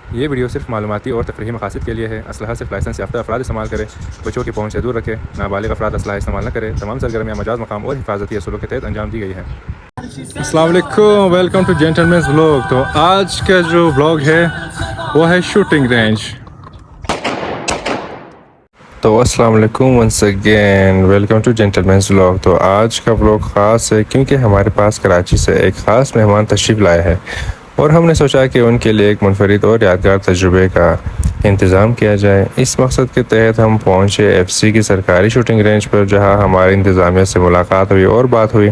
ये वीडियो सिर्फ मालूमाती और तफरीही मकासद के लिए है। असलहा सिर्फ लाइसेंस याफ्ता अफराद इस्तेमाल करें। बच्चों की पहुँच से दूर रखें। नाबालिग अफराद असलहा इस्तेमाल न करें। तमाम सरगर्मियाँ मजाज मकाम और हिफाजती असूलों के तहत अंजाम दी गई हैं। अस्सलाम वालेकुम, वेलकम टू जेंटलमैन्स व्लॉग। तो आज का जो व्लॉग है वो है शूटिंग रेंज। तो अस्सलाम वालेकुम once again, welcome to gentleman's vlog. तो आज का व्लॉग ख़ास है क्योंकि हमारे पास कराची से एक ख़ास मेहमान तशरीफ़ लाए हैं और हमने सोचा कि उनके लिए एक मुनफरिद और यादगार तजुर्बे का इंतज़ाम किया जाए। इस मकसद के तहत हम पहुँचे एफसी की सरकारी शूटिंग रेंज पर, जहां हमारी इंतज़ामिया से मुलाकात हुई और बात हुई।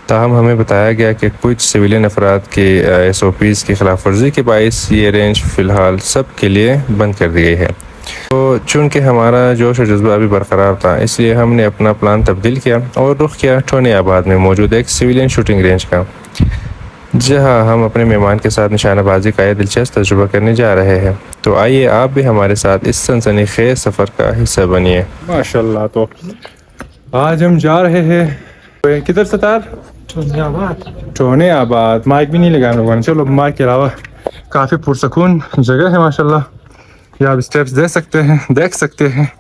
ताहम हमें बताया गया कि कुछ सिविलियन अफराद की SOPs की खिलाफ वर्जी के बायस ये रेंज फ़िलहाल सब के लिए बंद कर दी गई है। तो चूँकि हमारा जोश और जज्बा अभी बरकरार था, इसलिए हमने अपना प्लान तब्दील किया और रुख किया टोनी आबाद में मौजूद एक सिविलियन शूटिंग रेंज का, जहां हम अपने मेहमान के साथ निशानाबाजी का यह दिलचस्प तजुर्बा करने जा रहे हैं। तो आइए आप भी हमारे साथ इस सनसनीखेज सफ़र का हिस्सा बनिए। माशाल्लाह। तो आज हम जा रहे हैं किधर सतार? टोनी आबाद। माइक भी नहीं लगा हम लोगों ने। चलो, माइक के अलावा काफ़ी पुरसकून जगह है माशाल्लाह। ये आप स्टेप्स देख सकते हैं।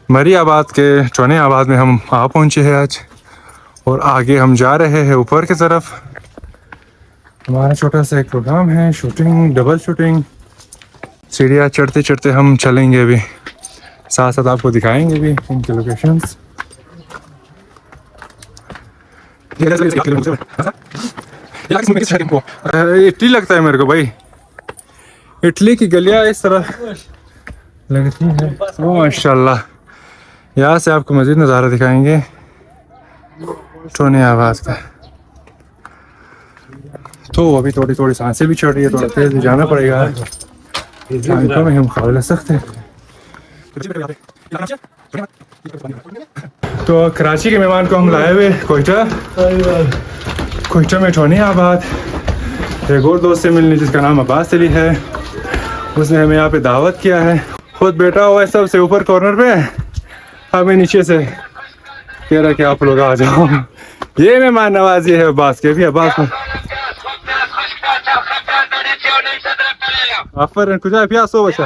मरी आबाद के टोनी आबाद में हम आ पहुँचे हैं आज और आगे हम जा रहे हैं ऊपर की तरफ। हमारा छोटा सा एक प्रोग्राम है, शूटिंग, डबल शूटिंग। सीढ़ियाँ चढ़ते चढ़ते हम चलेंगे, अभी साथ साथ आपको दिखाएंगे भी इनके लोकेशंस। इटली लगता है मेरे को भाई, इटली की गलियाँ इस तरह लगती है। माशाल्लाह, यहाँ से आपको मज़ीद नज़ारा दिखाएंगे टोनी आबाद का। तो अभी थोड़ी सांसें भी चढ़ रही है, थोड़ा तेज भी जाना पड़ेगा। तो में हम खाने लग सकते हैं। तो कराची के मेहमान को हम लाए हुए कोयटा में टोनी आबाद। एक और दोस्त से मिलने जिसका नाम अब्बास अली है, उसने हमें यहाँ पे दावत किया है। खुद बैठा हुआ है सबसे ऊपर कॉर्नर पे, हमें नीचे से कह रहा कि आप लोग आ जाओ। ये मेहमान नवाजी है अब्बास के भी। अब्बास को आफर कुछ प्याज हो बचा।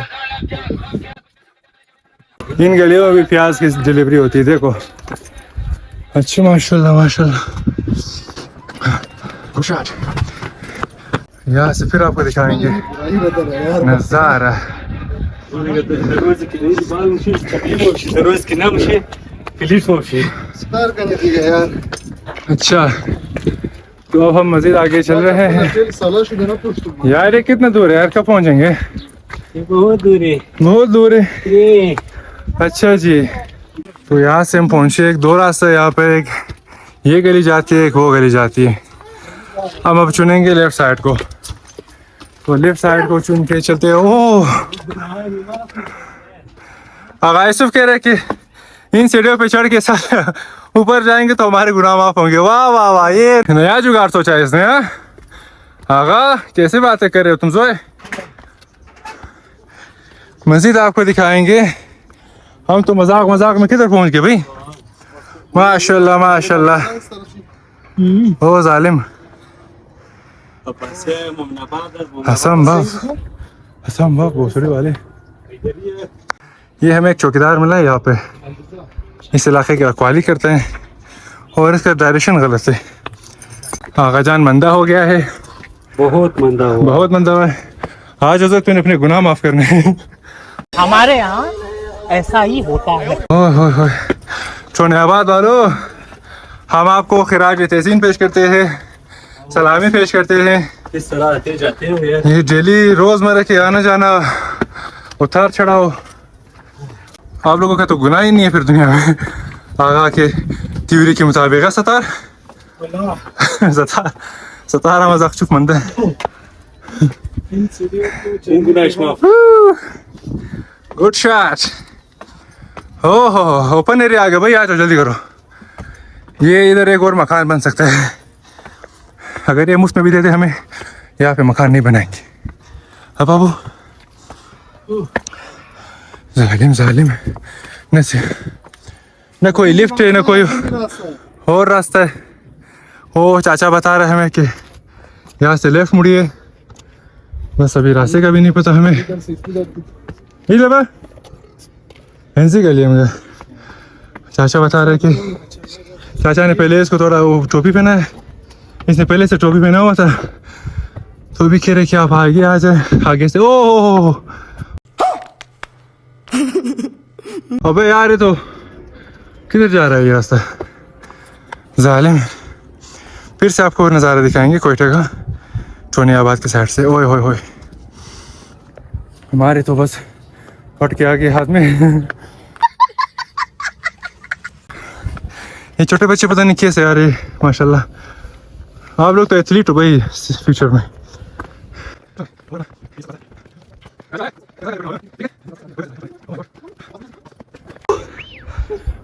इन गलियों में भी प्याज की डिलीवरी होती है, देखो। अच्छा, माशाल्लाह माशाल्लाह। यहाँ से फिर आपको दिखाएंगे नजारा। अच्छा, तो अब हम मजीद आगे चल रहे हैं। यार ये कितना दूर है यार, कब पहुंचेंगे? बहुत दूर है। अच्छा जी, तो यहाँ से हम पहुंचे। एक दो रास्ता है यहाँ पे, एक ये गली जाती है, एक वो गली जाती है। हम अब चुनेंगे लेफ्ट साइड को, तो लेफ्ट साइड को चुन के चलते हैं। ओह, आगा यूसुफ कह रहे कि इन सीढ़ियों पे चढ़ के साथ ऊपर जाएंगे तो हमारे गुनाह माफ होंगे। वाह वाह वाह, ये नया जुगाड़ सोचा है इसने। हाँ आगा, कैसे बातें कर रहे हो तुम जोए। मजीद आपको दिखाएंगे। हम तो मजाक में किधर पहुंच गए भाई। माशाल्लाह माशाल्लाह। ओ जालिम हसन बाप भोसड़ी वाले। ये हमें एक चौकीदार मिला है यहाँ पे, इस इलाके की रखवाली करते हैं और इसका डायरेक्शन गलत है। आगा जान मंदा हो गया है, बहुत मंदा हुआ है। आज हजरत मैंने अपने गुनाह माफ करने हैं। हमारे यहाँ ऐसा ही होता है। टोनी आबाद वालों, हम आपको खिराज तहसीन पेश करते हैं, सलामी पेश करते हैं। इस तरह आते जाते हो यार। ये डेली रोजमर्रा के आना जाना, उतार चढ़ाओ, आप लोगों का तो गुनाह ही नहीं है फिर दुनिया में। आगा के थ्योरी के मुताबिक सतार सतारा मजाक चुप मंद है। Good shot. हो ओपन एरिया आ गया भाई, आ जाओ जल्दी करो। ये इधर एक और मकान बन सकता है, अगर ये मुफ्त में भी दे दे हमें, यहाँ पे मकान नहीं बनाएंगे। अब बाबू जालिम न कोई लिफ्ट है न कोई और रास्ता है। वो चाचा बता रहे हमें कि यहाँ से लेफ्ट मुड़िए, बस अभी रास्ते का भी नहीं पता हमें। नहीं लगा ऐसी गली है मुझे। चाचा बता रहे कि चाचा ने पहले इसको थोड़ा वो टोपी पहना है, इसने पहले से टोपी पहना हुआ था, तो भी कह रहे कि आप आगे आ जाए आगे से। ओ अबे यार ये तो किधर जा रहा है ये रास्ता जालिम। फिर से आपको नज़ारा दिखाएंगे कोयटा का टोनियाबाद के साइड से। ओए होए होए हमारे तो बस फट के आ गए हाथ में। ये छोटे बच्चे पता नहीं कैसे आ रहे माशाल्लाह। आप लोग तो एथलीट हो भाई फ्यूचर में।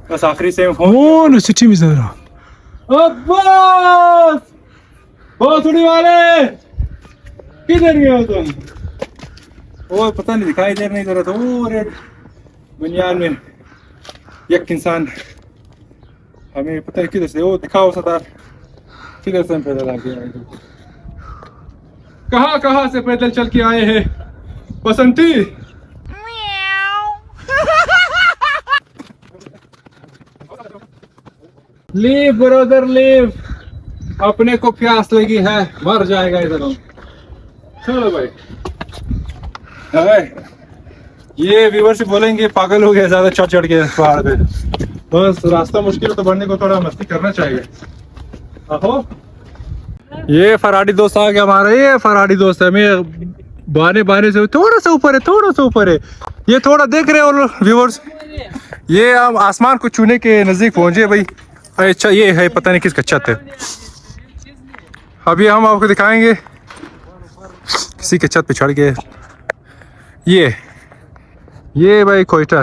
बस आखिरी से फोन सिटी में जरा अब्बास बहुत थोड़ी वाले किधर गए हो तुम? वो पता नहीं दिखाई दे नहीं दे रहा था वो रेड बनियान में एक इंसान। हमें पता है किधर से वो दिखाओ सरदार किधर से हम पैदल आके आए थे। कहाँ से पैदल चल के आए हैं बसंती? लीव ब्रदर लीव, अपने को प्यास लगी है मर जाएगा इधर हम। चलो भाई ये व्यूअर से बोलेंगे पागल हो गया ज्यादा चढ़ के पहाड़ पे। बस रास्ता मुश्किल तो बढ़ने को थोड़ा मस्ती करना चाहिए। आहो ये फराडी दोस्त आ गया हमारा। ये फराडी दोस्त है, मैं बाने से थोड़ा सा ऊपर है। ये थोड़ा देख रहे हो व्यूअर्स, ये हम आसमान को छूने के नजदीक पहुंचे भाई। अच्छा ये है पता नहीं किसका छत है। अभी हम आपको दिखाएंगे किसी के छत पे चढ़ के। ये भाई कोयटा,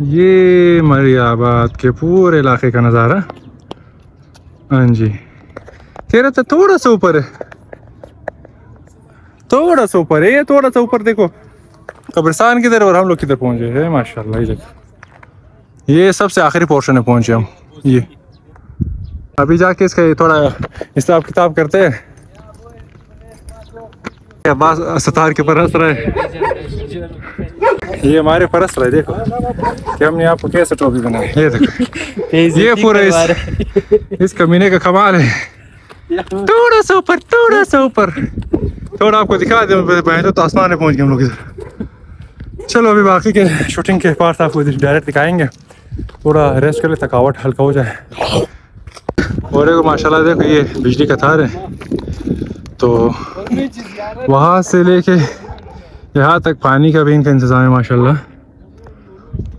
ये मरियाबाद के पूरे इलाके का नज़ारा। हाँ जी तेरा तो थोड़ा सा ऊपर है, ये थोड़ा सा ऊपर देखो कब्रिस्तान किधर और हम लोग किधर पहुंचे हैं माशाल्लाह। ये देखो ये सबसे आखिरी पोर्शन में पहुंचे हम। ये अभी जाके इसका ये थोड़ा हिसाब किताब करते हैं। अब्बास सतार के पर हंस रहा है। ये हमारे पर हंस रहा है देखो कि हमने आपको कैसे टोपी बनाई। ये देखो ये पूरा इस कमीने का कमाल है। थोड़ा सा ऊपर थोड़ा आपको दिखा दे तो आसमान में पहुंच गए हम लोग इधर। चलो अभी बाकी के शूटिंग के पार्ट्स आपको डायरेक्ट दिखाएंगे, थोड़ा रेस्ट कर ले थकावट हल्का हो जाए। और एक माशाल्लाह देखो ये बिजली का तार है, तो वहाँ से लेके यहाँ तक पानी का भी इनका इंतज़ाम है माशाल्लाह,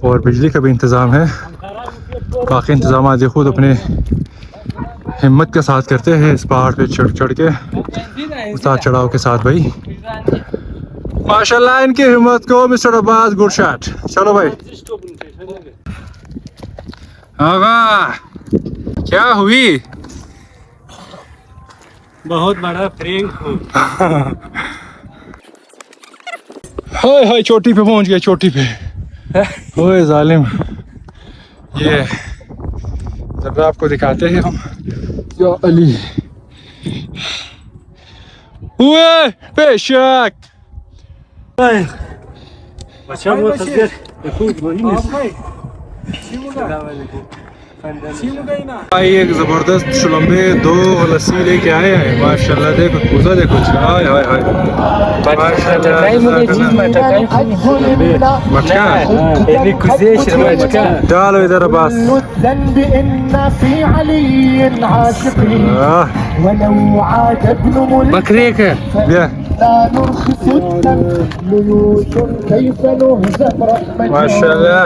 और बिजली का भी इंतज़ाम है। बाकी इंतज़ाम ये खुद अपने हिम्मत के साथ करते हैं इस पहाड़ पे चढ़ के उतार चढ़ाव के साथ भाई। माशाल्लाह इनकी हिम्मत को मिस्टर अब्बास गुड शॉट। चलो भाई क्या हुई? बहुत बड़ा प्रैंक हो। हाय चोटी पे पहुंच गए, चोटी पे। ओए जालिम ये जब आपको दिखाते हैं हम। या अली हुए बेशक भाई एक जबरदस्त शुलम्बे 2 लस्सी लेके आए हैं माशाल्लाह। देखो पूजा देखो हाय मटका डालो इधर अब्बास। बकरे का माशाल्लाह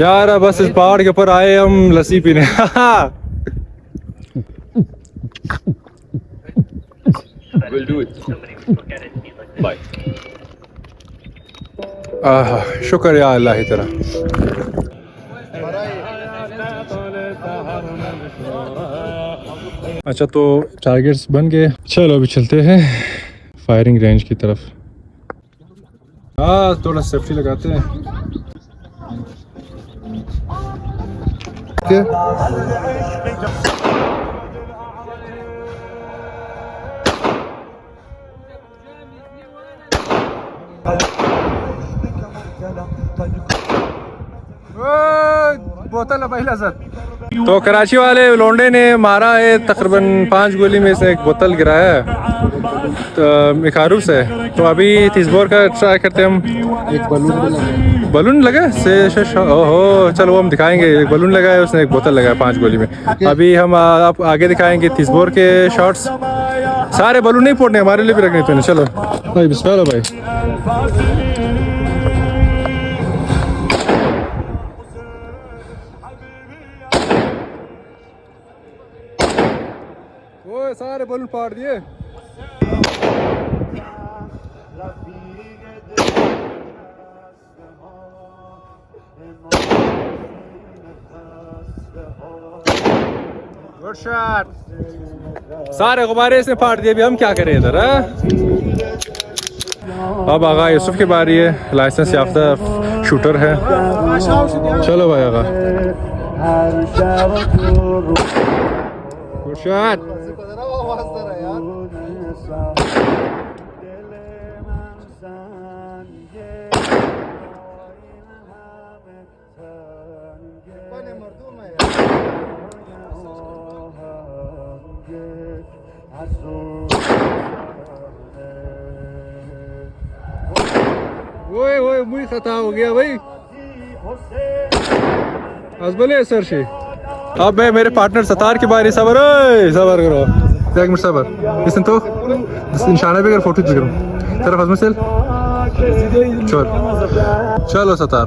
यार बस इस पहाड़ के ऊपर आए हम लस्सी पीने। We'll do it. Bye. शुक्र या अल्लाह ही तेरा। अच्छा तो टारगेट्स बन गए, चलो अभी चलते हैं फायरिंग रेंज की तरफ। हाँ थोड़ा सेफ्टी लगाते हैं। बोतल है पहला सर। तो कराची वाले लोंडे ने मारा है तकरीबन 5 गोली में से एक बोतल गिराया है तो मिखारूफ से। तो अभी तिस्बोर का ट्राई करते हैं हम। एक बलून लगा से ओहो चलो वो हम दिखाएंगे। एक बलून लगा है उसने, एक बोतल लगाया 5 गोली में। अभी हम आप आगे दिखाएंगे तिस्बोर के शॉट्स। सारे बलून नहीं फोड़ने, हमारे लिए भी रखने तो। चलो भाई बिस्मिल्लाह भाई। ओए सारे बलून फाड़ दिए। Good shot. सारे गुब्बारे इसने फाड़ दिए। अभी हम क्या करें इधर? अब आगा यूसुफ की बारी है, लाइसेंस याफ्ता शूटर है। चलो भाई आगा। Good shot. ओए ओए मुझे खता हो गया भाई। अजबले सर से। अब मैं मेरे पार्टनर सतार की बारी। सबर सबर करो, 1 मिनट सबर। इसने तो निशाना भी अगर फोटो करो तरफ हजम सेल। चलो सतार।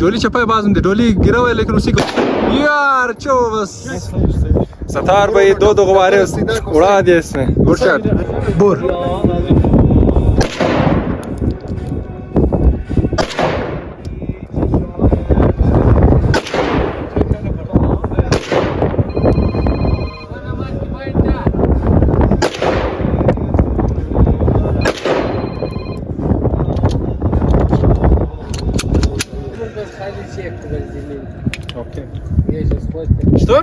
डोली छपा है बाजू में, डोली गिरा हुआ है लेकिन उसी को यार चो बस। सतार भाई दो गुब्बारे उड़ा दिए इसने। Good shot. बोर Что?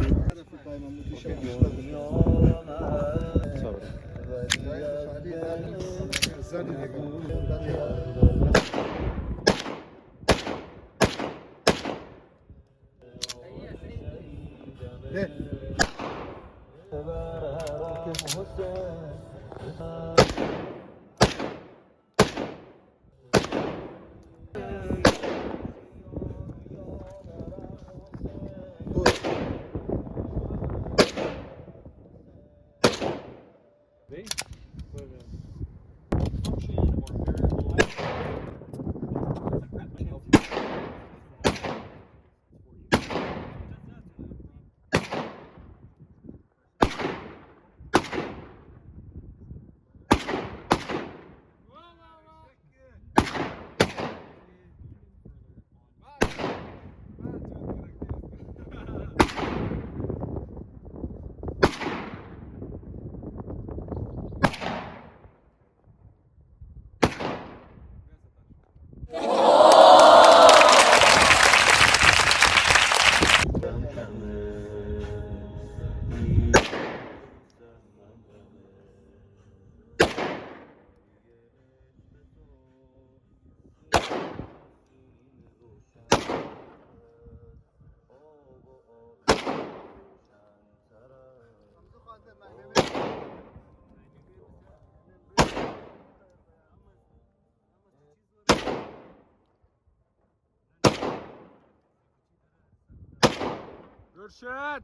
Good shot.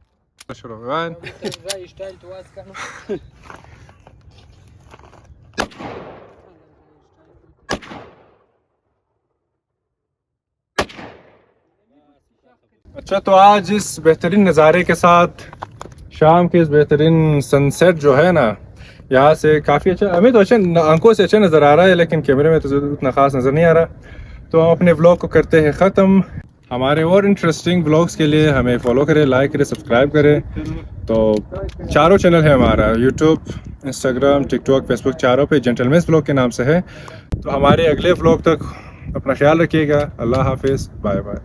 शुरू 1 अच्छा, तो आज इस बेहतरीन नज़ारे के साथ शाम के इस बेहतरीन सनसेट जो है ना, यहाँ से काफ़ी अच्छा, हमें तो अच्छा आंखों से अच्छा नज़र आ रहा है, लेकिन कैमरे में तो उतना ख़ास नज़र नहीं आ रहा। तो हम अपने व्लॉग को करते हैं ख़त्म। हमारे और इंटरेस्टिंग व्लॉग्स के लिए हमें फॉलो करें, लाइक करें, सब्सक्राइब करें। तो चारों चैनल है हमारा, यूट्यूब, इंस्टाग्राम, टिकटॉक, फेसबुक, चारों पे जेंटलमैन्स व्लॉग के नाम से है। तो हमारे अगले व्लॉग तक अपना ख्याल रखिएगा। अल्लाह हाफिज़, बाय बाय।